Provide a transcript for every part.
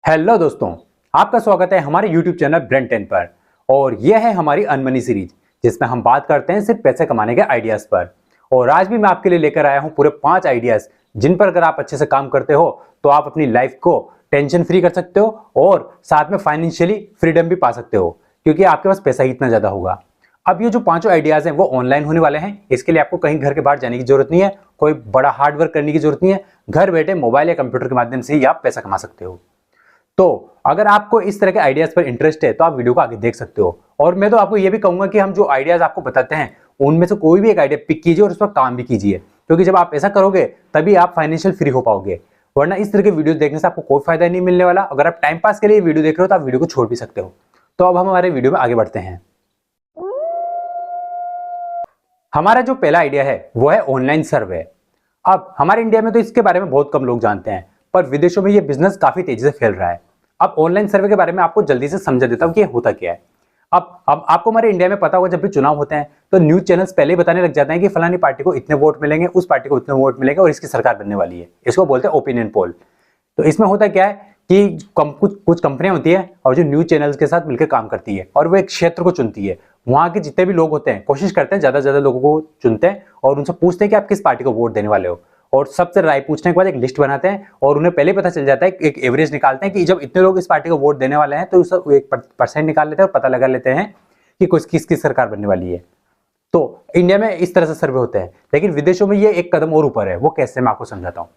Hello दोस्तों, आपका स्वागत है हमारे YouTube चैनल ब्रेन 10 पर। और यह है हमारी अनमनी सीरीज जिसमें हम बात करते हैं सिर्फ पैसे कमाने के आइडियाज पर। और आज भी मैं आपके लिए लेकर आया हूं पूरे 5 आइडियाज जिन पर अगर आप अच्छे से काम करते हो तो आप अपनी लाइफ को टेंशन फ्री कर सकते हो और साथ में फाइनेंशियली फ्रीडम भी पा सकते हो, क्योंकि आपके पास पैसा ही इतना ज्यादा होगा। अब ये जो 5 आइडियाज हैं वो ऑनलाइन होने वाले हैं। इसके लिए आपको कहीं घर के बाहर जाने की जरूरत नहीं है, कोई बड़ा हार्डवर्क करने की जरूरत नहीं है। घर बैठे मोबाइल या कंप्यूटर के माध्यम से ही आप पैसा कमा सकते हो। तो अगर आपको इस तरह के आइडियाज पर इंटरेस्ट है तो आप वीडियो को आगे देख सकते हो। और मैं तो आपको ये भी कहूंगा कि हम जो आइडियाज आपको बताते हैं उनमें से कोई भी एक आइडिया पिक कीजिए और उस पर काम भी कीजिए, क्योंकि जब आप ऐसा करोगे तभी आप फाइनेंशियल फ्री हो पाओगे। वरना इस तरह के वीडियो देखने से आपको कोई फायदा नहीं मिलने वाला। अगर आप टाइम पास के लिए वीडियो देख रहे हो तो आप वीडियो को छोड़ भी सकते हो। तो अब हम हमारे वीडियो में आगे बढ़ते हैं। हमारा जो पहला आइडिया है वो है ऑनलाइन सर्वे। अब हमारे इंडिया में तो इसके बारे में बहुत कम लोग जानते हैं, पर विदेशों में ये बिजनेस काफी तेजी से फैल रहा है। अब ऑनलाइन सर्वे के बारे में आपको जल्दी से समझा देता हूं कि ये होता क्या है। अब आपको हमारे इंडिया में पता होगा, जब भी चुनाव होते हैं तो न्यूज चैनल्स पहले ही बताने लग जाते हैं कि फलानी पार्टी को इतने वोट मिलेंगे, उस पार्टी को इतने वोट मिलेंगे और इसकी सरकार बनने वाली है। इसको बोलते हैं ओपिनियन पोल। तो इसमें होता क्या है कि कुछ कंपनियां होती है और जो न्यूज चैनल्स के साथ मिलकर काम करती है और वो एक क्षेत्र को चुनती है। वहां के जितने भी लोग होते हैं कोशिश करते हैं ज्यादा से ज्यादा लोगों को चुनते हैं और उनसे पूछते हैं कि आप किस पार्टी को वोट देने वाले हो। और सबसे राय पूछने के बाद एक लिस्ट बनाते हैं और उन्हें पहले पता चल जाता है, एक एवरेज निकालते हैं कि जब इतने लोग इस पार्टी को वोट देने वाले हैं तो उसका एक परसेंट निकाल लेते हैं और पता लगा लेते हैं कि किसकी सरकार बनने वाली है। तो इंडिया में इस तरह से सर्वे होते हैं, लेकिन विदेशों में ये एक कदम और ऊपर है। वो कैसे, मैं आपको समझाता हूँ।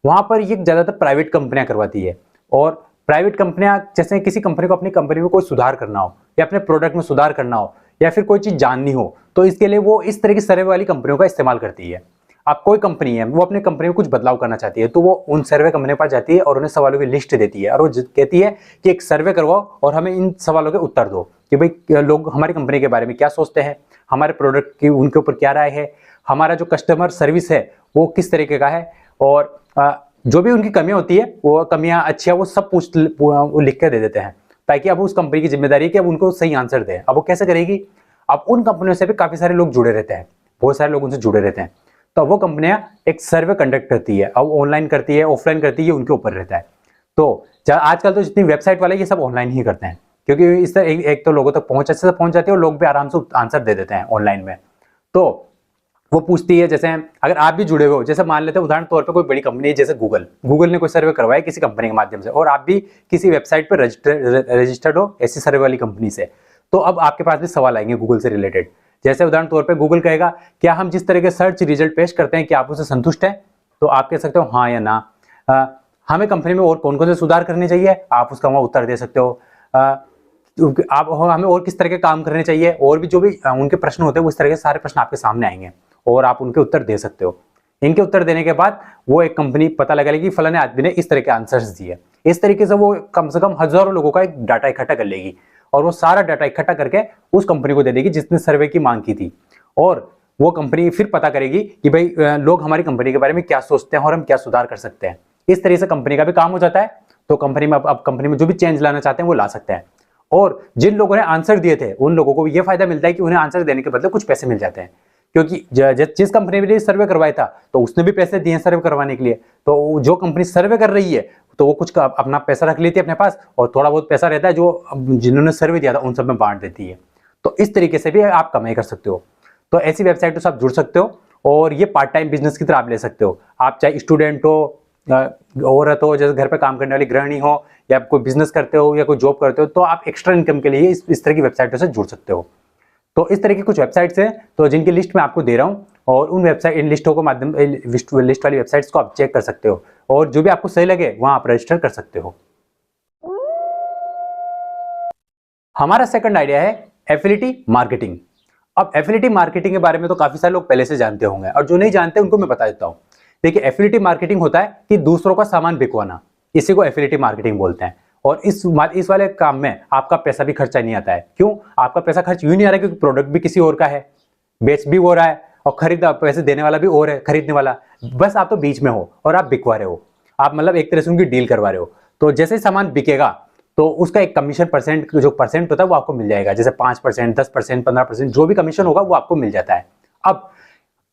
वहां पर ये ज्यादातर प्राइवेट कंपनियां करवाती है। और प्राइवेट कंपनियां, जैसे किसी कंपनी को अपनी कंपनी में कोई सुधार करना हो या अपने प्रोडक्ट में सुधार करना हो या फिर कोई चीज जाननी हो, तो इसके लिए वो इस तरह की सर्वे वाली कंपनियों का इस्तेमाल करती है। अब कोई कंपनी है, वो अपनी कंपनी में कुछ बदलाव करना चाहती है तो वो उन सर्वे कंपनी के पास जाती है और उन्हें सवालों की लिस्ट देती है और वो कहती है कि एक सर्वे करवाओ और हमें इन सवालों के उत्तर दो कि भाई लोग हमारी कंपनी के बारे में क्या सोचते हैं, हमारे प्रोडक्ट की उनके ऊपर क्या राय है, हमारा जो कस्टमर सर्विस है वो किस तरीके का है, और जो भी उनकी कमियां होती है, वो कमियां अच्छी है, वो सब वो लिख के दे देते हैं, ताकि अब उस कंपनी की जिम्मेदारी है कि अब उनको सही आंसर दें। अब वो कैसे करेगी? अब उन कंपनियों से भी काफी सारे लोग जुड़े रहते हैं, बहुत सारे लोग उनसे जुड़े रहते हैं। तो वो कंपनियां एक सर्वे कंडक्ट करती है। अब ऑनलाइन करती है, ऑफलाइन करती है, उनके ऊपर रहता है। तो आजकल तो जितनी वेबसाइट वाले ये सब ऑनलाइन ही करते हैं, क्योंकि इस तरह एक तो लोगों तक पहुंच अच्छे से पहुंच जाती है और लोग भी आराम से आंसर दे देते हैं ऑनलाइन में। तो वो पूछती है, जैसे अगर आप भी जुड़े हुए हो, जैसे मान लेते हैं उदाहरण तौर पे कोई बड़ी कंपनी है जैसे गूगल ने कोई सर्वे करवाया किसी कंपनी के माध्यम से, और आप भी किसी वेबसाइट पर रजिस्टर्ड हो ऐसी सर्वे वाली कंपनी से, तो अब आपके पास भी सवाल आएंगे गूगल से रिलेटेड। जैसे उदाहरण तौर पे गूगल कहेगा, क्या हम जिस तरह के सर्च रिजल्ट पेश करते हैं क्या आप उससे संतुष्ट हैं? तो आप कह सकते हो हाँ या ना। हमें कंपनी में और कौन कौन से सुधार करने चाहिए, आप उसका वहां उत्तर दे सकते हो। आप हमें और किस तरह के काम करने चाहिए, और भी जो भी उनके प्रश्न होते हैं वो इस तरह के सारे प्रश्न आपके सामने आएंगे और आप उनके उत्तर दे सकते हो। इनके उत्तर देने के बाद वो एक कंपनी पता लगा लेगी कि फलाने आदमी ने इस तरह के आंसर्स दिए। इस तरीके से वो कम से कम हजारों लोगों का एक डाटा इकट्ठा कर लेगी और वो सारा डाटा इकट्ठा करके उस कंपनी को दे देगी जिसने सर्वे की मांग की थी। और वो कंपनी फिर पता करेगी कि भाई लोग हमारी कंपनी के बारे में क्या सोचते हैं और हम क्या सुधार कर सकते हैं। इस तरह से कंपनी का भी काम हो जाता है। तो कंपनी में अब कंपनी में जो भी चेंज लाना चाहते हैं वो ला सकते हैं। और जिन लोगों ने आंसर दिए थे उन लोगों को भी ये फायदा मिलता है कि उन्हें आंसर देने के बदले कुछ पैसे मिल जाते हैं, क्योंकि जिस कंपनी ने सर्वे करवाया था तो उसने भी पैसे दिए सर्वे करवाने के लिए। तो जो कंपनी सर्वे कर रही है तो वो कुछ अपना पैसा रख लेती है अपने पास, और थोड़ा बहुत पैसा रहता है जो जिन्होंने सर्वे दिया था उन सब में बांट देती है। तो इस तरीके से भी आप कमाई कर सकते हो। तो ऐसी वेबसाइटों से आप जुड़ सकते हो और ये पार्ट टाइम बिजनेस की तरह आप ले सकते हो। आप चाहे स्टूडेंट हो, औरत हो, जैसे घर पे काम करने वाली गृहिणी हो, या कोई बिजनेस करते हो या कोई जॉब करते हो, तो आप एक्स्ट्रा इनकम के लिए इस तरह की वेबसाइटों से जुड़ सकते हो। तो इस तरह की कुछ वेबसाइट्स हैं तो जिनकी लिस्ट मैं आपको दे रहा हूँ, और उन वेबसाइट इन लिस्टों को माध्यम लिस्ट वाली वेबसाइट्स को आप चेक कर सकते हो और जो भी आपको सही लगे वहां आप रजिस्टर कर सकते हो। हमारा सेकंड आइडिया है एफिलिएट मार्केटिंग। अब एफिलिएट मार्केटिंग के बारे में तो काफी सारे लोग पहले से जानते होंगे, और जो नहीं जानते उनको मैं बता देता हूँ। देखिए, एफिलिएट मार्केटिंग होता है कि दूसरों का सामान बिकवाना, इसी को एफिलिएट मार्केटिंग बोलते हैं। और इस वाले काम में आपका पैसा भी खर्चा नहीं आता है। क्यों? आपका पैसा खर्च यूं नहीं आ रहा, क्योंकि प्रोडक्ट भी किसी और का है, बेच भी हो रहा है और खरीद पैसे देने वाला भी और है, खरीदने वाला। बस आप तो बीच में हो और आप बिकवा रहे हो। आप मतलब एक तरह से उनकी डील करवा रहे हो। तो जैसे सामान बिकेगा तो उसका एक कमीशन परसेंट, जो परसेंट होता है वो आपको मिल जाएगा। जैसे 5%, 10%, 15%, जो भी कमीशन होगा वो आपको मिल जाता है। अब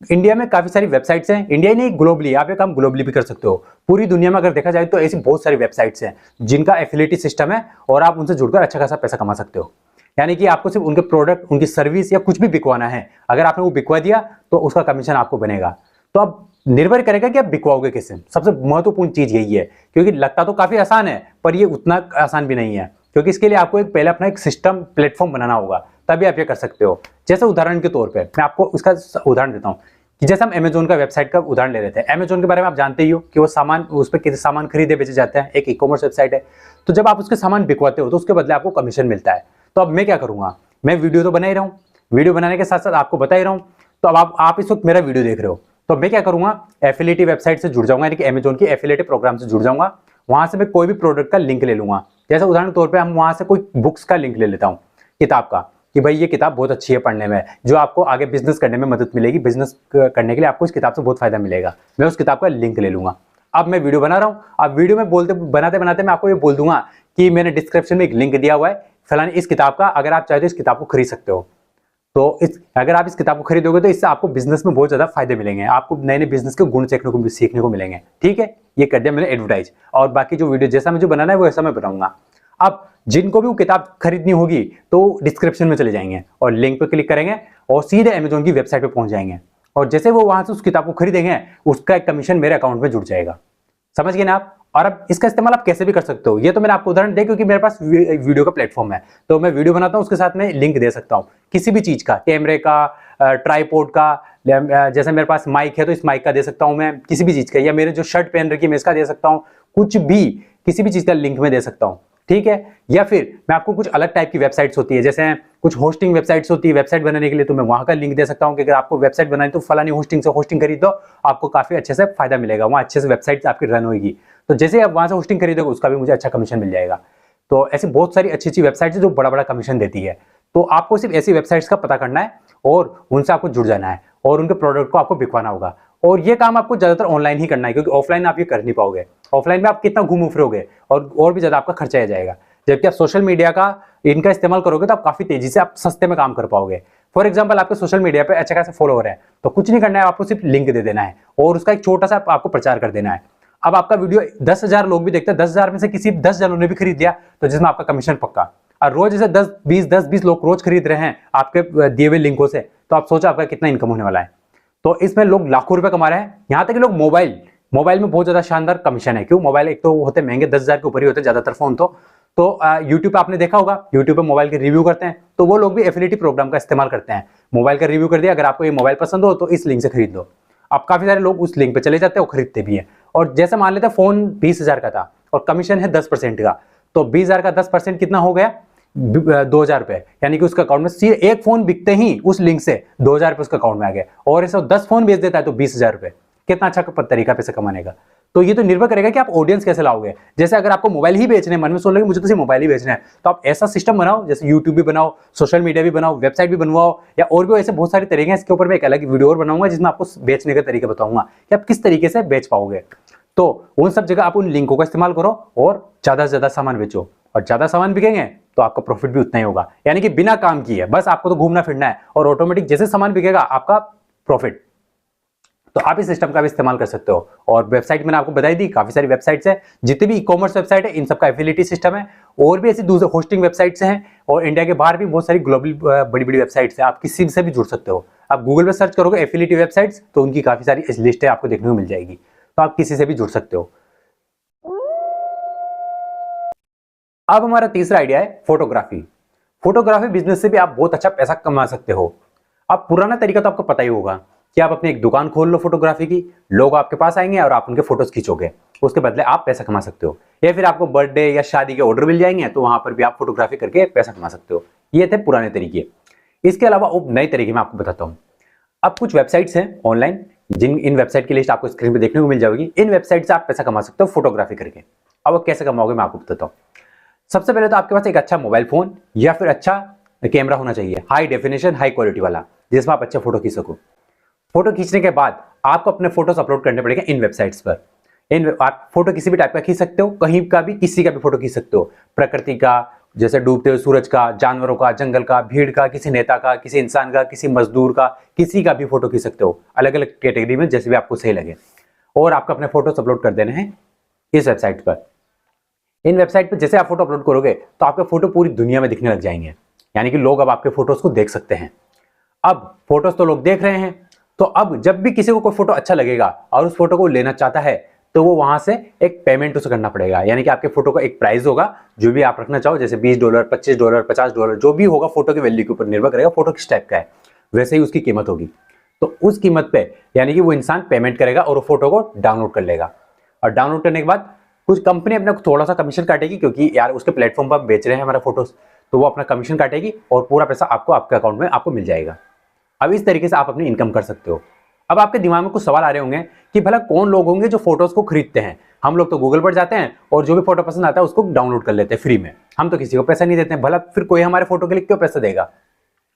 इंडिया में काफी सारी वेबसाइट्स हैं, इंडिया ही नहीं ग्लोबली, आप ये काम ग्लोबली भी कर सकते हो। पूरी दुनिया में अगर देखा जाए तो ऐसी बहुत सारी वेबसाइट्स हैं जिनका एफिलिएट सिस्टम है और आप उनसे जुड़कर अच्छा खासा पैसा कमा सकते हो। यानी कि आपको सिर्फ उनके प्रोडक्ट, उनकी सर्विस या कुछ भी बिकवाना है, अगर आपने वो बिकवा दिया तो उसका कमीशन आपको बनेगा। तो अब निर्भर करेगा कि आप बिकवाओगे कैसे। सबसे महत्वपूर्ण चीज यही है, क्योंकि लगता तो काफी आसान है पर ये उतना आसान भी नहीं है, क्योंकि इसके लिए आपको पहले अपना एक सिस्टम प्लेटफॉर्म बनाना होगा, तभी आप ये कर सकते हो। जैसे उदाहरण के तौर पे मैं आपको उसका उदाहरण देता हूँ कि जैसे हम अमेजोन का वेबसाइट का उदाहरण ले लेते हैं। अमेजोन के बारे में आप जानते ही हो कि वो सामान, उस पर कितने सामान खरीदे बेचे जाते हैं, एक ई कॉमर्स वेबसाइट है। तो जब आप उसके सामान बिकवाते हो तो उसके बदले आपको कमीशन मिलता है। तो अब मैं क्या करूंगा, मैं वीडियो तो बना ही रहा हूँ, वीडियो बनाने के साथ साथ आपको बता ही रहा हूँ। तो अब आप इस वक्त मेरा वीडियो देख रहे हो, तो मैं क्या करूंगा, एफिलिएट वेबसाइट से जुड़ जाऊंगा, यानी कि अमेजोन की एफिलिएट प्रोग्राम से जुड़ जाऊंगा। वहां से मैं कोई भी प्रोडक्ट का लिंक ले लूंगा। जैसे उदाहरण के तौर पे हम वहां से कोई बुक्स का लिंक ले लेता हूँ, किताब का, कि भाई ये किताब बहुत अच्छी है पढ़ने में, जो आपको आगे बिजनेस करने में मदद मिलेगी, बिजनेस करने के लिए आपको इस किताब से बहुत फायदा मिलेगा। मैं उस किताब का लिंक ले लूंगा। अब मैं वीडियो बना रहा हूँ, अब वीडियो में बनाते बनाते मैं आपको ये बोल दूंगा कि मैंने डिस्क्रिप्शन में एक लिंक दिया हुआ है फलानी इस किताब का, अगर आप चाहे तो इस किताब को खरीद सकते हो। तो अगर आप इस किताब को खरीदोगे तो इससे आपको बिजनेस में बहुत ज्यादा फायदे मिलेंगे, आपको नए नए बिजनेस के गुण सीखने को मिलेंगे। ठीक है, ये कर दिया मैंने एडवर्टाइज, और बाकी जो वीडियो जैसा मुझे बनाना है वो ऐसा मैं बनाऊंगा। अब जिनको भी वो किताब खरीदनी होगी तो डिस्क्रिप्शन में चले जाएंगे और लिंक पर क्लिक करेंगे और सीधे अमेजोन की वेबसाइट पर पहुंच जाएंगे, और जैसे वो वहां से उस किताब को खरीदेंगे उसका एक कमीशन मेरे अकाउंट में जुड़ जाएगा। समझ गए ना आप। और अब इसका इस्तेमाल आप कैसे भी कर सकते हो, ये तो मैंने आपको उदाहरण दिया क्योंकि मेरे पास वीडियो का प्लेटफॉर्म है, तो मैं वीडियो बनाता हूँ उसके साथ में लिंक दे सकता हूँ किसी भी चीज का, कैमरे का, ट्राइपॉड का, जैसे मेरे पास माइक है तो इस माइक का दे सकता हूँ मैं, किसी भी चीज का, या मेरे जो शर्ट पहन रखी है मैं इसका दे सकता हूँ, कुछ भी किसी भी चीज का लिंक में दे सकता हूँ। ठीक है, या फिर मैं आपको कुछ अलग टाइप की वेबसाइट्स होती है, जैसे कुछ होस्टिंग वेबसाइट्स होती है वेबसाइट बनाने के लिए, तो मैं वहां का लिंक दे सकता हूं कि अगर आपको वेबसाइट बनानी तो फलानी होस्टिंग से होस्टिंग खरीदो, आपको काफी अच्छे से फायदा मिलेगा, वहां अच्छे से वेबसाइट आपकी रन होगी। तो जैसे आप वहां से होस्टिंग खरीदोगे उसका भी मुझे अच्छा कमीशन मिल जाएगा। तो ऐसी बहुत सारी अच्छी अच्छी वेबसाइट्स है जो बड़ा बड़ा कमीशन देती है। तो आपको सिर्फ ऐसी वेबसाइट्स का पता करना है और उनसे आपको जुड़ जाना है और उनके प्रोडक्ट को आपको बिकवाना होगा। और ये काम आपको ज्यादातर ऑनलाइन ही करना है, क्योंकि ऑफलाइन आप ये कर नहीं पाओगे। ऑफलाइन में आप कितना घूम फिरोगे और भी ज्यादा आपका खर्चा आ जाएगा। जबकि आप सोशल मीडिया का इनका इस्तेमाल करोगे तो आप काफी तेजी से आप सस्ते में काम कर पाओगे। फॉर एग्जांपल, आपके सोशल मीडिया पे अच्छे खासे फॉलोअर है, तो कुछ नहीं करना है, आपको सिर्फ लिंक दे देना है और उसका एक छोटा सा आपको प्रचार कर देना है। अब आपका वीडियो 10,000 लोग भी देखते हैं, 10,000 में से किसी 10 जनों ने भी खरीद दिया तो जिसमें आपका कमीशन पक्का। और रोज जैसे 10-20 लोग रोज खरीद रहे हैं आपके दिए हुए लिंकों से, तो आप सोचो आपका कितना इनकम होने वाला है। तो इसमें लोग लाखों रुपए कमा रहे हैं। यहाँ तक कि लोग मोबाइल में बहुत ज्यादा शानदार कमीशन है। क्यों? मोबाइल एक तो होते महंगे, 10,000 के ऊपर ही होते ज्यादातर फोन। तो यूट्यूब पे आपने देखा होगा, यूट्यूब पे मोबाइल के रिव्यू करते हैं, तो वो लोग भी एफिलिएट प्रोग्राम का इस्तेमाल करते हैं। मोबाइल का रिव्यू कर दिया, अगर आपको ये मोबाइल पसंद हो तो इस लिंक से खरीद लो। अब काफी सारे लोग उस लिंक पे चले जाते हैं और खरीदते भी हैं। और जैसे मान लेते हैं फोन 20,000 का था और कमीशन है 10% का, तो 20,000 का 10% कितना हो गया? 2,000 रुपए। यानी कि उसका अकाउंट में सीधे एक फोन बिकते ही उस लिंक से 2,000 रुपए उसका अकाउंट में आ गया। और ऐसा 10 फोन बेच देता है तो 20,000 रुपए। कितना अच्छा तरीका पैसे कमाने का। तो ये तो निर्भर करेगा कि आप ऑडियंस कैसे लाओगे। जैसे अगर आपको मोबाइल ही बेचने, मन में सोच रहे मुझे तो सिर्फ मोबाइल ही बेचना है, तो आप ऐसा सिस्टम बनाओ, जैसे यूट्यूब भी बनाओ, सोशल मीडिया भी बनाओ, वेबसाइट भी बनवाओ, या और भी ऐसे बहुत सारे तरीके हैं। इसके ऊपर मैं एक अलग वीडियो और बनाऊंगा जिसमें आपको बेचने के तरीके बताऊंगा कि आप किस तरीके से बेच पाओगे। तो उन सब जगह आप उन लिंकों का इस्तेमाल करो और ज्यादा से ज्यादा सामान बेचो, और ज्यादा सामान बिकेंगे तो आपका प्रॉफिट भी उतना ही होगा। यानी कि बिना काम किए बस आपको तो घूमना फिरना है और ऑटोमेटिक जैसे सामान बिकेगा आपका प्रॉफिट। तो आप इस सिस्टम का भी इस्तेमाल कर सकते हो। और वेबसाइट मैंने आपको बताई दी, काफी सारी वेबसाइट्स है, जितनी भी ई कॉमर्स वेबसाइट है इन सबका एफिलिएट सिस्टम है। और भी ऐसी दूसरे होस्टिंग वेबसाइट्स हैं, और इंडिया के बाहर भी बहुत सारी ग्लोबल बड़ी बड़ी वेबसाइट्स है, आप किसी से भी जुड़ सकते हो। आप गूगल पे सर्च करोगे एफिलिएट वेबसाइट्स तो उनकी काफी सारी लिस्ट है आपको देखने को मिल जाएगी, तो आप किसी से भी जुड़ सकते हो। अब हमारा तीसरा आइडिया है फोटोग्राफी। फोटोग्राफी बिजनेस से भी आप बहुत अच्छा पैसा कमा सकते हो। अब पुराना तरीका तो आपको पता ही होगा कि आप अपनी एक दुकान खोल लो फोटोग्राफी की, लोग आपके पास आएंगे और आप उनके फोटोज खींचोगे, उसके बदले आप पैसा कमा सकते हो। या फिर आपको बर्थडे या शादी के ऑर्डर मिल जाएंगे तो वहां पर भी आप फोटोग्राफी करके पैसा कमा सकते हो। ये थे पुराने तरीके। इसके अलावा अब नए तरीके मैं आपको बताता हूँ। अब कुछ वेबसाइट्स हैं ऑनलाइन, इन वेबसाइट की लिस्ट आपको स्क्रीन पर देखने को मिल जाएगी। इन वेबसाइट से आप पैसा कमा सकते हो फोटोग्राफी करके। अब कैसे कमाओगे मैं आपको बताता हूँ। सबसे पहले तो आपके पास एक अच्छा मोबाइल फोन या फिर अच्छा कैमरा होना चाहिए, हाई डेफिनेशन हाई क्वालिटी वाला, जिसमें आप अच्छे फोटो खींच सको। फोटो खींचने के बाद आपको अपने फोटोज अपलोड करने पड़ेंगे इन वेबसाइट्स पर। आप फोटो किसी भी टाइप का खींच सकते हो, कहीं का भी किसी का भी फोटो खींच सकते हो, प्रकृति का, जैसे डूबते हुए सूरज का, जानवरों का, जंगल का, भीड़ का, किसी नेता का, किसी इंसान का, किसी मजदूर का, किसी का भी फोटो खींच सकते हो अलग अलग कैटेगरी में, जैसे भी आपको सही लगे। और आपको अपने फोटोज अपलोड कर देने हैं इस वेबसाइट पर। इन वेबसाइट पर जैसे आप फोटो अपलोड करोगे तो आपके फोटो पूरी दुनिया में दिखने लग जाएंगे, यानी कि लोग अब आपके फोटोज को देख सकते हैं। अब फोटोज तो लोग देख रहे हैं, तो अब जब भी किसी को कोई फोटो अच्छा लगेगा और उस फोटो को लेना चाहता है तो वो वहां से एक पेमेंट उसे करना पड़ेगा, यानी कि आपके फोटो का एक प्राइस होगा जो भी आप रखना चाहो, जैसे $20, $25, $50, जो भी होगा, फोटो की वैल्यू के ऊपर निर्भर करेगा फोटो किस टाइप का है, वैसे ही उसकी कीमत होगी। तो उस कीमत पे यानी कि वो इंसान पेमेंट करेगा और वो फोटो को डाउनलोड कर लेगा। और डाउनलोड करने के बाद कुछ कंपनी अपना थोड़ा सा कमीशन काटेगी, क्योंकि यार उसके प्लेटफॉर्म पर बेच रहे हैं हमारा फोटोज, तो वो अपना कमीशन काटेगी और पूरा पैसा आपको आपके अकाउंट में आपको मिल जाएगा। अब इस तरीके से आप अपनी इनकम कर सकते हो। अब आपके दिमाग में कुछ सवाल आ रहे होंगे कि भला कौन लोग होंगे जो फोटोज को खरीदते हैं। हम लोग तो गूगल पर जाते हैं और जो भी फोटो पसंद आता है उसको डाउनलोड कर लेते हैं फ्री में, हम तो किसी को पैसा नहीं देते हैं, भला फिर कोई हमारे फोटो के लिए क्यों पैसा देगा।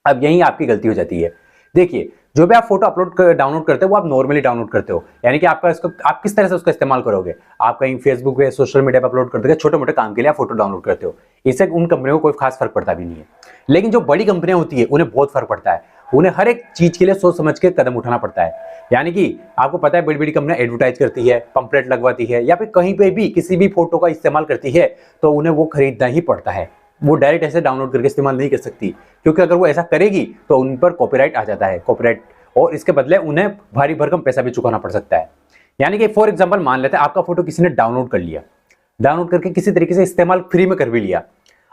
अब यही आपकी गलती हो जाती है। देखिए, जो भी आप फोटो डाउनलोड करते हो वो आप नॉर्मली डाउनलोड करते हो, यानी कि आपका इसको आप किस तरह से उसका इस्तेमाल करोगे। आप कहीं फेसबुक पे, सोशल मीडिया पर अपलोड करते हो, छोटे मोटे काम के लिए आप फोटो डाउनलोड करते हो, इससे उन कंपनियों को कोई खास फर्क पड़ता भी नहीं है। लेकिन जो बड़ी कंपनियां होती है उन्हें बहुत फर्क पड़ता है, उन्हें हर एक चीज के लिए सोच समझ के कदम उठाना पड़ता है। यानी कि आपको पता है बड़ी बड़ी कंपनियां एडवर्टाइज करती है, पंपलेट लगवाती है, या फिर कहीं पे भी किसी भी फोटो का इस्तेमाल करती है तो उन्हें वो खरीदना ही पड़ता है। वो डायरेक्ट ऐसे डाउनलोड करके इस्तेमाल नहीं कर सकती, क्योंकि अगर वो ऐसा करेगी तो उन पर कॉपीराइट आ जाता है, कॉपीराइट, और इसके बदले उन्हें भारी भरकम पैसा भी चुकाना पड़ सकता है। यानी कि फॉर एग्जांपल मान लेते हैं आपका फोटो किसी ने डाउनलोड कर लिया, डाउनलोड करके किसी तरीके से इस्तेमाल फ्री में कर भी लिया।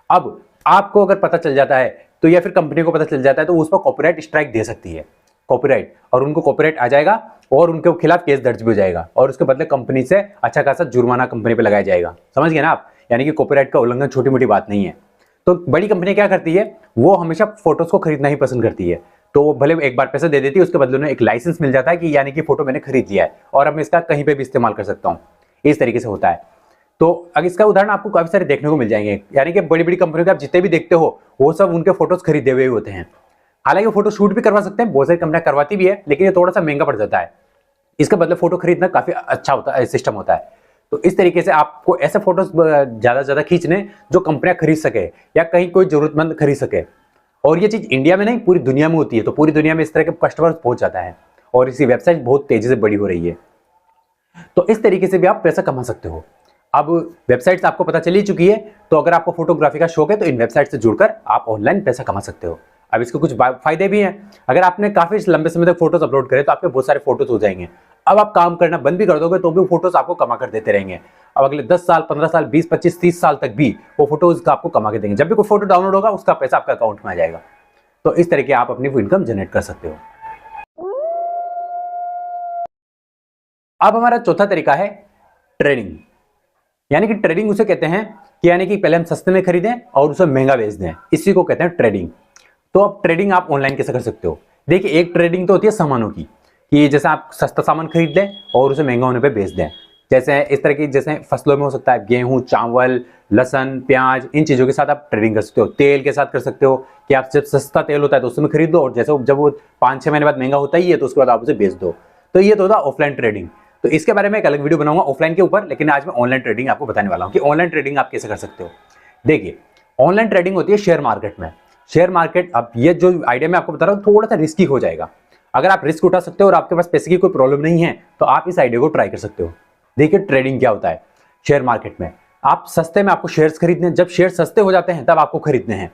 अब आपको अगर पता चल जाता है तो, या फिर कंपनी को पता चल जाता है तो उस पर कॉपीराइट स्ट्राइक दे सकती है, कॉपीराइट, और उनको कॉपीराइट आ जाएगा और उनके खिलाफ केस दर्ज भी हो जाएगा और उसके बदले कंपनी से अच्छा खासा जुर्माना कंपनी पे लगाया जाएगा। समझ गए ना आप, यानी कि कॉपीराइट का उल्लंघन छोटी मोटी बात नहीं है। तो बड़ी कंपनी क्या करती है, वो हमेशा फोटोज को खरीदना ही पसंद करती है, तो वो भले एक बार पैसा दे देती है, उसके बदले उन्हें एक लाइसेंस मिल जाता है कि यानी कि फोटो मैंने खरीद लिया है और अब मैं इसका कहीं पे भी इस्तेमाल कर सकता हूँ, इस तरीके से होता है। तो अगर इसका उदाहरण आपको काफी सारे देखने को मिल जाएंगे, यानी कि बड़ी बड़ी कंपनियों के आप जितने भी देखते हो वो सब उनके फोटोज खरीदे हुए होते हैं। हालांकि फोटो शूट भी करवा सकते हैं, बहुत सारी कंपनियां करवाती भी है, लेकिन ये थोड़ा सा महंगा पड़ जाता है, इसके बदले फोटो खरीदना काफी अच्छा होता है, सिस्टम होता है। तो इस तरीके से आपको ऐसे फोटोज ज्यादा से ज्यादा खींचने जो कंपनियां खरीद सके या कहीं कोई जरूरतमंद खरीद सके। और ये चीज इंडिया में नहीं पूरी दुनिया में होती है, तो पूरी दुनिया में इस तरह के कस्टमर्स पहुंच जाता है और इसी वेबसाइट बहुत तेजी से बड़ी हो रही है। तो इस तरीके से भी आप पैसा कमा सकते हो। अब वेबसाइट्स आपको पता चल ही चुकी है, तो अगर आपको फोटोग्राफी का शौक है तो इन वेबसाइट से जुड़कर आप ऑनलाइन पैसा कमा सकते हो। अब इसके कुछ फायदे भी हैं। अगर आपने काफी लंबे समय तक फोटोज अपलोड करे तो आपके बहुत सारे फोटोज हो जाएंगे। अब आप काम करना बंद भी कर दोगे तो भी फोटोज आपको कमा कर देते रहेंगे। अब अगले 10 साल, 15 साल, 20, 25, 30 साल तक भी वो फोटोज का आपको कमा के देंगे। जब भी कोई फोटो डाउनलोड होगा उसका पैसा आपका अकाउंट में आ जाएगा। तो इस तरीके आप अपनी इनकम जनरेट कर सकते हो। अब हमारा चौथा तरीका है ट्रेडिंग। यानी कि ट्रेडिंग उसे कहते हैं कि यानी कि पहले हम सस्ते में खरीदें और उसे महंगा बेच दें, इसी को कहते हैं ट्रेडिंग। तो अब ट्रेडिंग आप ऑनलाइन कैसे कर सकते हो। देखिए, एक ट्रेडिंग तो होती है सामानों की, कि जैसे आप सस्ता सामान खरीद लें और उसे महंगा होने पे बेच दें। जैसे इस तरह की, जैसे फसलों में हो सकता है गेहूं, चावल, लहसन, प्याज, इन चीजों के साथ आप ट्रेडिंग कर सकते हो। तेल के साथ कर सकते हो कि आप जब सस्ता तेल होता है तो उसमें खरीद दो और जैसे जब वो 5-6 महीने बाद महंगा होता ही है तो उसके बाद आप उसे बेच दो। तो ये तो होता है ऑफलाइन ट्रेडिंग। तो इसके बारे में एक अलग वीडियो बनाऊंगा ऑफलाइन के ऊपर, लेकिन आज मैं ऑनलाइन ट्रेडिंग आपको बताने वाला हूं कि ऑनलाइन ट्रेडिंग आप कैसे कर सकते हो। देखिए, ऑनलाइन ट्रेडिंग होती है शेयर मार्केट में। शेयर मार्केट, अब ये जो आइडिया मैं आपको बता रहा हूं थोड़ा सा रिस्की हो जाएगा। अगर आप रिस्क उठा सकते हो और आपके पास पैसे की कोई प्रॉब्लम नहीं है तो आप इस आइडिया को ट्राई कर सकते हो। देखिए, ट्रेडिंग क्या होता है शेयर मार्केट में। आप सस्ते में आपको शेयर्स खरीदने हैं, जब शेयर सस्ते हो जाते हैं तब आपको खरीदने हैं,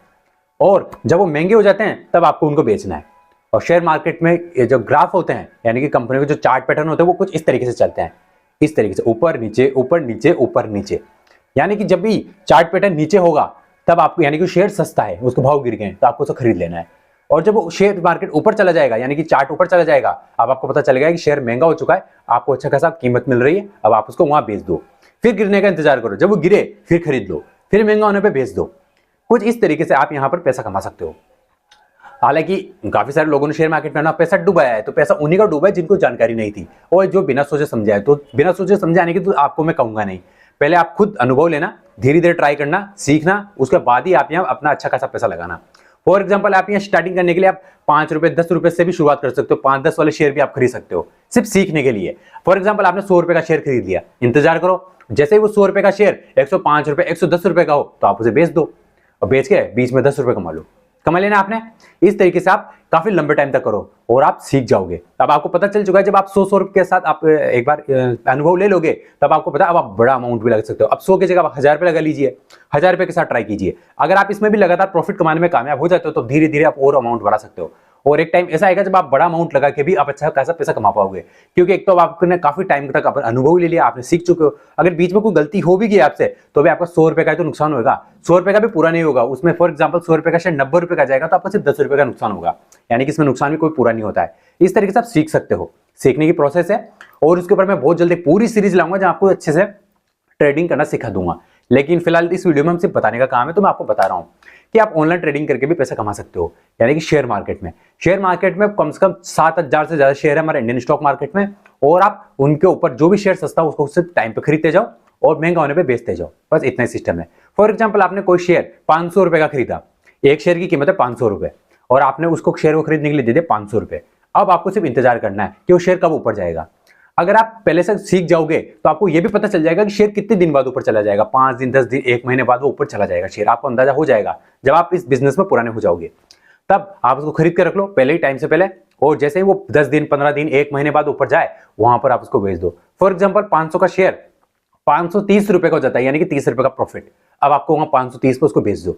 और जब वो महंगे हो जाते हैं तब आपको उनको बेचना है। और शेयर मार्केट में ये जो ग्राफ होते हैं, यानी कि कंपनी के जो चार्ट पैटर्न होते हैं, वो कुछ इस तरीके से चलते हैं, इस तरीके से ऊपर नीचे ऊपर नीचे ऊपर नीचे। यानी कि जब भी चार्ट पैटर्न नीचे होगा तब आपको, यानी कि शेयर सस्ता है, उसके भाव गिर गए तो आपको उसे खरीद लेना है। और जब वो शेयर मार्केट ऊपर चला जाएगा, यानी कि चार्ट ऊपर चला जाएगा, अब आपको पता चलेगा कि शेयर महंगा हो चुका है, आपको अच्छा खासा कीमत मिल रही है, अब आप उसको वहां बेच दो। फिर गिरने का इंतजार करो, जब वो गिरे फिर खरीद लो, फिर महंगा होने पर बेच दो। कुछ इस तरीके से आप यहां पर पैसा कमा सकते हो। हालांकि काफी सारे लोगों ने शेयर मार्केट में ना पैसा डुबाया है, तो पैसा उन्हीं का डूबा है जिनको जानकारी नहीं थी और जो बिना सोचे समझा है। तो बिना सोचे समझे आने की तो आपको मैं कहूंगा नहीं, पहले आप खुद अनुभव लेना, धीरे धीरे ट्राई करना, सीखना, उसके बाद ही आप यहाँ अपना अच्छा खासा पैसा लगाना। फॉर एग्जाम्पल, आप यहाँ स्टार्टिंग करने के लिए आप 5 रुपए 10 रुपए से भी शुरुआत कर सकते हो। 5-10 वाले शेयर भी आप खरीद सकते हो सिर्फ सीखने के लिए। फॉर एग्जाम्पल, आपने 100 रुपए का शेयर खरीद लिया, इंतजार करो, जैसे ही वो 100 रुपए का शेयर 105 रुपए 110 रुपए का हो तो आप उसे बेच दो। और बेच के बीच में 10 रुपए कमा लेना आपने। इस तरीके से आप काफी लंबे टाइम तक करो और आप सीख जाओगे। अब आपको पता चल चुका है, जब आप 100 रुपए के साथ आप एक बार अनुभव ले लोगे तब आपको पता है अब आप बड़ा अमाउंट भी लगा सकते हो। अब 100 की जगह आप 1000 रुपए लगा लीजिए, 1000 रुपए के साथ ट्राई कीजिए। अगर आप इसमें भी लगातार प्रॉफिट कमाने में कामयाब हो जाते हो तो धीरे धीरे आप और अमाउंट बढ़ा सकते हो। और एक टाइम ऐसा आएगा जब आप बड़ा अमाउंट लगा के भी आप अच्छा खासा पैसा कमा पाओगे, क्योंकि एक तो आपने काफी टाइम तक अपन अनुभव ले लिया, आपने सीख चुके हो। अगर बीच में कोई गलती हो भी गई आपसे तो भी आपका 100 रुपए का तो नुकसान होगा, 100 रुपए का भी पूरा नहीं होगा। उसमें फॉर एग्जाम्पल 100 रुपए का शायद 90 रुपए का जाएगा तो आपका सिर्फ 10 रुपए का नुकसान होगा, यानी कि इसमें नुकसान भी कोई पूरा नहीं होता है। इस तरीके से आप सीख सकते हो, सीखने की प्रोसेस है। और उसके ऊपर मैं बहुत जल्दी पूरी सीरीज लाऊंगा जहां आपको अच्छे से ट्रेडिंग करना सिखा दूंगा। लेकिन फिलहाल इस वीडियो में हम सिर्फ बताने का काम है, तो मैं आपको बता रहा हूं कि आप ऑनलाइन ट्रेडिंग करके भी पैसा कमा सकते हो, यानी कि शेयर मार्केट में। शेयर मार्केट में कम से कम 7,000 से ज्यादा शेयर है हमारे इंडियन स्टॉक मार्केट में, और आप उनके ऊपर जो भी शेयर सस्ता हो उसको सिर्फ टाइम पे खरीदते जाओ और महंगा होने पे बेचते जाओ, बस इतना ही सिस्टम है। फॉर एग्जाम्पल आपने कोई शेयर 500 रुपए का खरीदा, एक शेयर की कीमत है 500 रुपए, और आपने उसको शेयर को खरीदने के लिए दे दिए 500 रुपए। अब आपको सिर्फ इंतजार करना है कि वो शेयर कब ऊपर जाएगा। अगर आप पहले से सीख जाओगे तो आपको यह भी पता चल जाएगा कि शेयर कितने दिन बाद ऊपर चला जाएगा, 5 दिन, 10 दिन, 1 महीने बाद वो ऊपर चला जाएगा शेयर, आपको अंदाजा हो जाएगा। जब आप इस बिजनेस में पुराने हो जाओगे तब आप उसको खरीद के रख लो पहले ही, टाइम से पहले, और जैसे ही वो 10 दिन, 15 दिन, 1 महीने बाद ऊपर जाए वहां पर आप उसको बेच दो। फॉर एग्जाम्पल 500 का शेयर 530 रुपए का हो जाता है, यानी कि 30 रुपए का प्रॉफिट। अब आपको वहां 530 पे उसको बेच दो,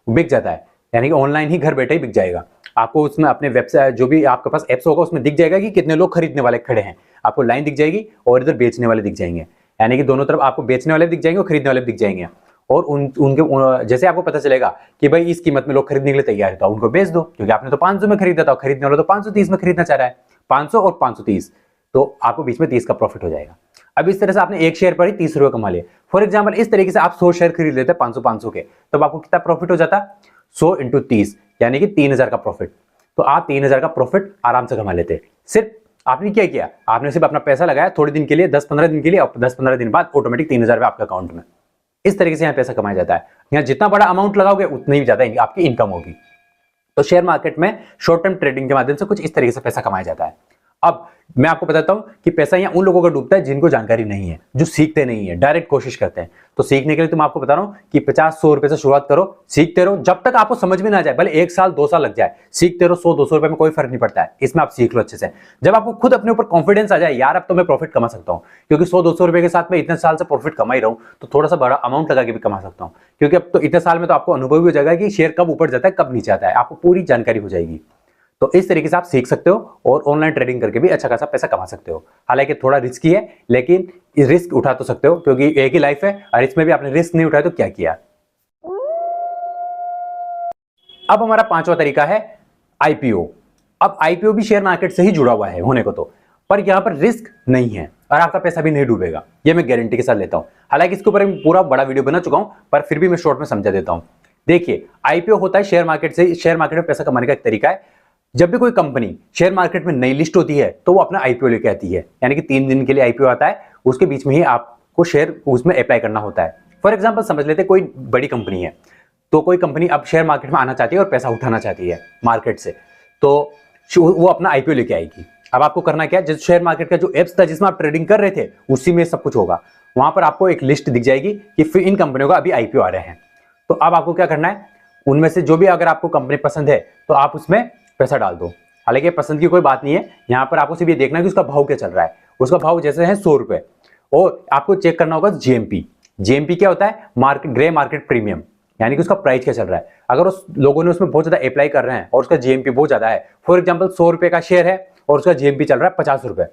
बिक जाता है, यानी कि ऑनलाइन ही घर बैठे ही बिक जाएगा। आपको उसमें अपने वेबसाइट जो भी आपके पास एप्स होगा उसमें दिख जाएगा कि कितने लोग खरीदने वाले खड़े हैं, आपको लाइन दिख जाएगी और इधर बेचने वाले दिख जाएंगे, यानी कि दोनों तरफ आपको बेचने वाले दिख जाएंगे और खरीदने वाले दिख जाएंगे। और उनके जैसे आपको पता चलेगा कि भाई इस कीमत में लोग खरीदने के लिए तैयार है तो उनको बेच दो, क्योंकि आपने तो 500 में खरीदा था, खरीदने वाला तो 530 में खरीदना चाह रहा है, 500 और 530, तो आपको बीच में 30 का प्रॉफिट हो जाएगा। अब इस तरह से आपने एक शेयर पर ही 30 रुपए कमा लिए। फॉर एग्जाम्पल इस तरीके से आप 100 शेयर खरीद लेते 500 के, तब आपको कितना प्रॉफिट हो जाता, 100 × 30, यानी कि 3000 का प्रॉफिट। तो आप 3000 का प्रॉफिट आराम से कमा लेते। सिर्फ आपने क्या किया, आपने सिर्फ अपना पैसा लगाया थोड़े दिन के लिए, 10-15 दिन के लिए, और 10-15 दिन बाद ऑटोमेटिक 3000 आपके अकाउंट में। इस तरीके से यहाँ पैसा कमाया जाता है। यहाँ जितना बड़ा अमाउंट लगाओगे उतनी ही ज्यादा आपकी इनकम होगी। तो शेयर मार्केट में शॉर्ट टर्म ट्रेडिंग के माध्यम से कुछ इस तरीके से पैसा कमाया जाता है। अब मैं आपको बताता हूं कि पैसा यहाँ उन लोगों का डूबता है जिनको जानकारी नहीं है, जो सीखते नहीं है, डायरेक्ट कोशिश करते हैं। तो सीखने के लिए तो मैं आपको बता रहा हूं कि 50-100 रुपए से शुरुआत करो, सीखते रहो जब तक आपको समझ में ना आ जाए, भले 1 साल 2 साल लग जाए, सीखते रहो। 100-200 रुपए में कोई फर्क नहीं पड़ता है, इसमें आप सीख लो अच्छे से। जब आपको खुद अपने ऊपर कॉन्फिडेंस आ जाए, यार अब तो मैं प्रॉफिट कमा सकता हूँ, क्योंकि 100-200 रुपए के साथ में इतने साल से प्रॉफिट कमा ही रहा हूँ, तो थोड़ा सा बड़ा अमाउंट लगा के भी कमा सकता हूँ, क्योंकि अब तो इतने साल में तो आपको अनुभव भी हो जाएगा कि शेयर कब ऊपर जाता है कब नीचे आता है, आपको पूरी जानकारी हो जाएगी। तो इस तरीके से आप सीख सकते हो और ऑनलाइन ट्रेडिंग करके भी अच्छा खासा पैसा कमा सकते हो। हालांकि थोड़ा रिस्की है, लेकिन इस रिस्क उठा तो सकते हो, क्योंकि एक ही लाइफ है और इसमें भी आपने रिस्क नहीं उठाया तो क्या किया। अब हमारा 5वां तरीका है आईपीओ। अब आईपीओ भी शेयर मार्केट से ही जुड़ा हुआ है होने को तो, पर यहां पर रिस्क नहीं है और आपका पैसा भी नहीं डूबेगा, यह मैं गारंटी के साथ लेता हूं। हालांकि इसके ऊपर पूरा बड़ा वीडियो बना चुका हूं, पर फिर भी मैं शॉर्ट में समझा देता हूं। देखिए, आईपीओ होता है शेयर मार्केट से, शेयर मार्केट में पैसा कमाने का एक तरीका है। जब भी कोई कंपनी शेयर मार्केट में नई लिस्ट होती है तो वो अपना आईपीओ लेके आती है, यानी कि 3 दिन के लिए आईपीओ आता है, उसके बीच में ही आपको शेयर उसमें अप्लाई करना होता है। फॉर एग्जांपल समझ लेते कोई बड़ी कंपनी है, तो कोई कंपनी अब शेयर मार्केट में आना चाहती है और पैसा उठाना चाहती है मार्केट से, तो वो अपना आईपीओ लेके आएगी। अब आपको करना क्या है, जिस शेयर मार्केट का जो एप्स था जिसमें आप ट्रेडिंग कर रहे थे उसी में सब कुछ होगा, वहां पर आपको एक लिस्ट दिख जाएगी कि फिर इन कंपनियों का अभी आईपीओ आ रहे हैं। तो अब आपको क्या करना है, उनमें से जो भी अगर आपको कंपनी पसंद है तो आप उसमें पैसा डाल दो। हालांकि पसंद की कोई बात नहीं है, यहाँ पर आपको सिर्फ ये देखना है कि उसका भाव क्या चल रहा है। उसका भाव जैसे है 100 रुपए, और आपको चेक करना होगा जीएमपी। जीएमपी क्या होता है, मार्केट ग्रे मार्केट प्रीमियम, यानी कि उसका प्राइस क्या चल रहा है। अगर उस लोगों ने उसमें बहुत ज्यादा अप्लाई कर रहे हैं और उसका जीएमपी बहुत ज्यादा है, फॉर एग्जाम्पल 100 रुपए का शेयर है और उसका जीएमपी चल रहा है 50 रुपए,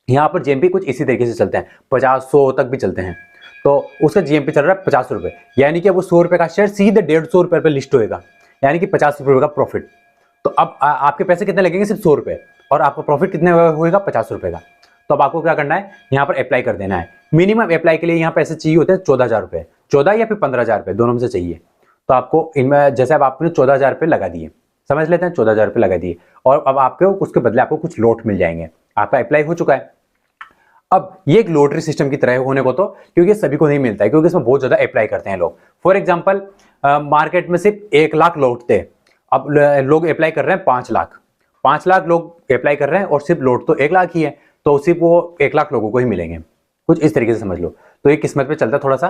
यहाँ पर जीएमपी कुछ इसी तरीके से चलते हैं, 50-100 तक भी चलते हैं, तो उसका जीएमपी चल रहा है 50 रुपए, यानी कि वो 100 रुपए का शेयर सीधे 150 रुपए पर लिस्ट होएगा, यानी कि 50 रुपए का प्रॉफिट। तो अब आपके पैसे कितने लगेंगे, सिर्फ 100 रुपए, और आपका प्रॉफिट कितने होएगा, 50 रुपए का। तो अब आपको क्या करना है, यहाँ पर अप्लाई कर देना है। मिनिमम अप्लाई के लिए यहाँ पैसे चाहिए होते हैं 14,000 रुपए, 14 या फिर 15,000 रुपए, दोनों में से चाहिए। तो आपको इनमें जैसे अब आपने 14,000 रुपए लगा दिए, समझ लेते हैं 14,000 रुपए लगा दिए, और अब आपको उसके बदले आपको कुछ लॉट मिल जाएंगे, आपका अप्लाई हो चुका है। अब ये एक लॉटरी सिस्टम की तरह होने को तो, क्योंकि सभी को नहीं मिलता है, क्योंकि इसमें बहुत ज्यादा अप्लाई करते हैं लोग। फॉर एग्जाम्पल मार्केट में सिर्फ 1 लाख लॉट थे, अब लोग अप्लाई कर रहे हैं 5 लाख, 5 लाख लोग अप्लाई कर रहे हैं और सिर्फ लॉट तो 1 लाख ही है, तो सिर्फ वो 1 लाख लोगों को ही मिलेंगे, कुछ इस तरीके से समझ लो। तो ये किस्मत पे चलता है थोड़ा सा।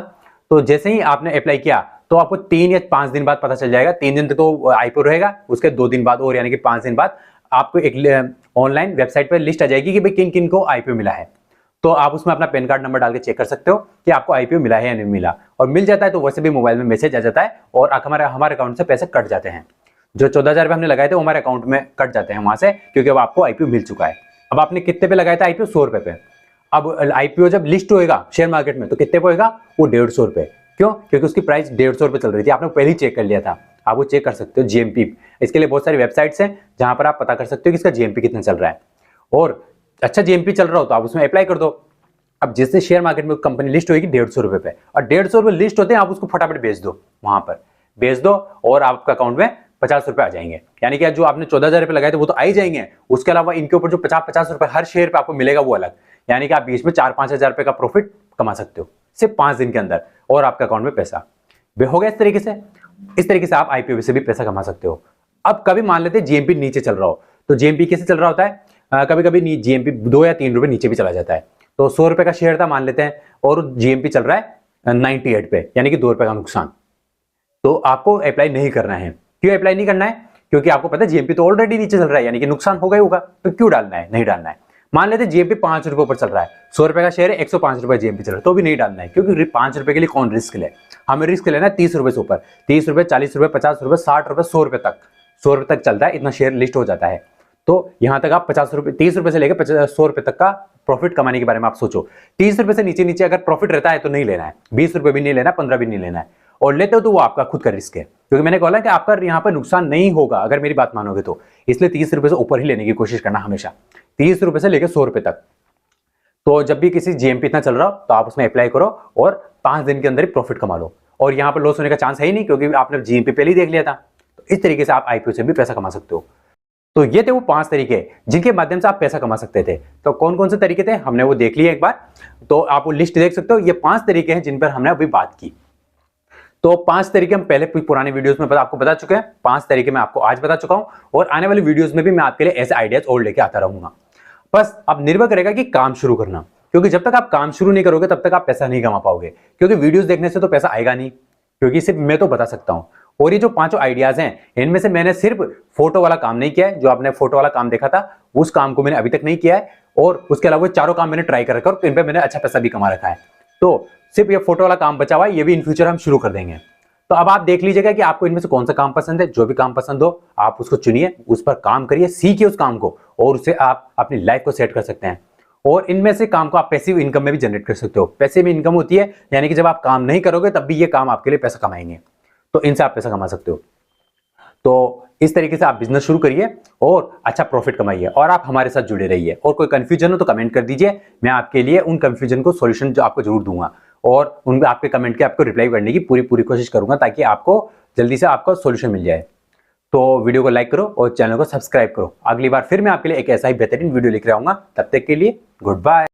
तो जैसे ही आपने अप्लाई किया तो आपको 3 या 5 दिन बाद पता चल जाएगा। 3 दिन तक तो आईपीओ रहेगा, उसके 2 दिन बाद और यानी कि 5 दिन बाद आपको एक ऑनलाइन वेबसाइट पर लिस्ट आ जाएगी कि भाई किन किन को आईपीओ मिला है। तो आप उसमें अपना पैन कार्ड नंबर डाल के चेक कर सकते हो कि आपको आईपीओ मिला है या नहीं मिला, और मिल जाता है तो वैसे भी मोबाइल में मैसेज आ जाता है और हमारे अकाउंट से पैसे कट जाते हैं। जो 14,000 रुपये हमने लगाए थे वो हमारे अकाउंट में कट जाते हैं वहां से, क्योंकि अब आपको आईपीओ मिल चुका है। अब आपने कितने पे लगाया था आईपीओ? 100 रुपए पे। अब आईपीओ जब लिस्ट होएगा शेयर मार्केट में तो कितने पे होएगा? वो 150 रुपए। क्यों? क्योंकि उसकी प्राइस 150 रुपए चल रही थी, आपने पहले ही चेक कर लिया था। आप वो चेक कर सकते हो जीएमपी। इसके लिए बहुत सारी वेबसाइट्स हैं जहां पर आप पता कर सकते हो कि इसका जीएमपी कितना चल रहा है, और अच्छा जीएमपी चल रहा हो तो आप उसमें अप्लाई कर दो। अब जिससे शेयर मार्केट में कंपनी लिस्ट होगी 150 रुपए पे, और 150 रुपए लिस्ट होते हैं, आप उसको फटाफट बेच दो, वहां पर बेच दो और आपका अकाउंट में 50 रुपए आ जाएंगे। यानी कि जो आपने 14,000 रुपए लगाए थे वो तो आ ही जाएंगे, उसके अलावा इनके ऊपर जो 50-50 रुपए हर शेयर पे आपको मिलेगा वो अलग। यानी कि आप बीच में 4-5 हजार रुपए का प्रॉफिट कमा सकते हो सिर्फ 5 दिन के अंदर, और आपके अकाउंट में पैसा हो गया। इस तरीके से आप आईपीओ से भी पैसा कमा सकते हो। अब कभी मान लेते हैं जीएमपी नीचे चल रहा हो, तो जीएमपी कैसे चल रहा होता है? कभी कभी जीएमपी 2 या 3 रुपए नीचे भी चला जाता है। तो 100 रुपए का शेयर था मान लेते हैं, और जीएमपी चल रहा है 98 पे, यानी कि 2 रुपए का नुकसान। तो आपको अप्लाई नहीं करना है। क्यों अप्लाई नहीं करना है? क्योंकि आपको पता है जीएमपी तो ऑलरेडी नीचे चल रहा है, यानी कि नुकसान होगा ही होगा, तो क्यों डालना है? नहीं डालना है। मान लेते जीएमपी 5 रुपए ऊपर चल रहा है, 100 रुपए का शेयर है, 105 रुपए जीएमपी चल रहा है, तो भी नहीं डालना है, क्योंकि 5 रुपए के लिए कौन रिस्क ले? हमें रिस्क लेना है 30 रुपए से ऊपर। 30 रुपए, 40 रुपए, 50 रुपए, 60 रुपए, 100 रुपए तक, 100 रुपए तक चलता है, इतना शेयर लिस्ट हो जाता है। तो यहां तक आप 50 रुपए, 30 रुपए से लेकर 100 रुपए तक का प्रॉफिट कमाने के बारे में आप सोचो। 30 रुपए से नीचे नीचे अगर प्रॉफिट रहता है तो नहीं लेना है, 20 रुपए भी नहीं लेना, 15 भी नहीं लेना है, और लेते हो तो वो आपका खुद का रिस्क है, क्योंकि मैंने कहा कि आपका यहाँ पर नुकसान नहीं होगा अगर मेरी बात मानोगे तो। इसलिए 30 रुपए से ऊपर ही लेने की कोशिश करना हमेशा, 30 रुपए से लेकर 100 रुपए तक। तो जब भी किसी जीएमपी इतना चल रहा हो तो आप उसमें अप्लाई करो और 5 दिन के अंदर ही प्रॉफिट कमा लो, और यहाँ पर लॉस होने का चांस है ही नहीं, क्योंकि आपने जीएमपी पहले ही देख लिया था। तो इस तरीके से आप आईपीओ से भी पैसा कमा सकते हो। तो ये थे वो 5 तरीके जिनके माध्यम से आप पैसा कमा सकते थे। तो कौन कौन से तरीके थे हमने वो देख लिया एक बार, तो आप वो लिस्ट देख सकते हो। ये 5 तरीके हैं जिन पर हमने अभी बात की। तो 5 तरीके हम पहले पुराने वीडियोस में आपको बता चुके हैं, 5 तरीके मैं आपको आज बता चुका हूं, और आने वाले वीडियोस में भी मैं आपके लिए ऐसे आइडियाज और लेके आता रहूंगा। बस अब निर्भर करेगा कि काम शुरू करना, क्योंकि जब तक आप काम शुरू नहीं करोगे तब तक आप पैसा नहीं कमा पाओगे, क्योंकि वीडियोस देखने से तो पैसा आएगा नहीं, क्योंकि सिर्फ मैं तो बता सकता हूं। और ये जो 5 आइडियाज हैं इनमें से मैंने सिर्फ फोटो वाला काम नहीं किया है। जो आपने फोटो वाला काम देखा था उस काम को मैंने अभी तक नहीं किया है, और उसके अलावा चारों काम मैंने ट्राई कर रखा है और इन पे मैंने अच्छा पैसा भी कमा रखा है। तो सिर्फ ये फोटो वाला काम बचा हुआ है, ये भी इन फ्यूचर हम शुरू कर देंगे। तो अब आप देख लीजिएगा कि आपको इनमें से कौन सा काम पसंद है। जो भी काम पसंद हो आप उसको चुनिए, उस पर काम करिए, सीखिए उस काम को, और उससे आप अपनी लाइफ को सेट कर सकते हैं। और इनमें से काम को आप पैसिव इनकम में भी जनरेट कर सकते हो। पैसिव इनकम होती है यानी कि जब आप काम नहीं करोगे तब भी ये काम आपके लिए पैसा कमाएंगे, तो इनसे आप पैसा कमा सकते हो। तो इस तरीके से आप बिजनेस शुरू करिए और अच्छा प्रॉफिट कमाइए, और आप हमारे साथ जुड़े रहिए। और कोई कंफ्यूजन हो तो कमेंट कर दीजिए, मैं आपके लिए उन कंफ्यूजन को सॉल्यूशन जो आपको जरूर दूंगा, और उन आपके कमेंट के आपको रिप्लाई करने की पूरी कोशिश करूंगा, ताकि आपको जल्दी से आपका सॉल्यूशन मिल जाए। तो वीडियो को लाइक करो और चैनल को सब्सक्राइब करो। अगली बार फिर मैं आपके लिए एक ऐसा ही बेहतरीन वीडियो लेकर आऊंगा। तब तक के लिए गुड बाय।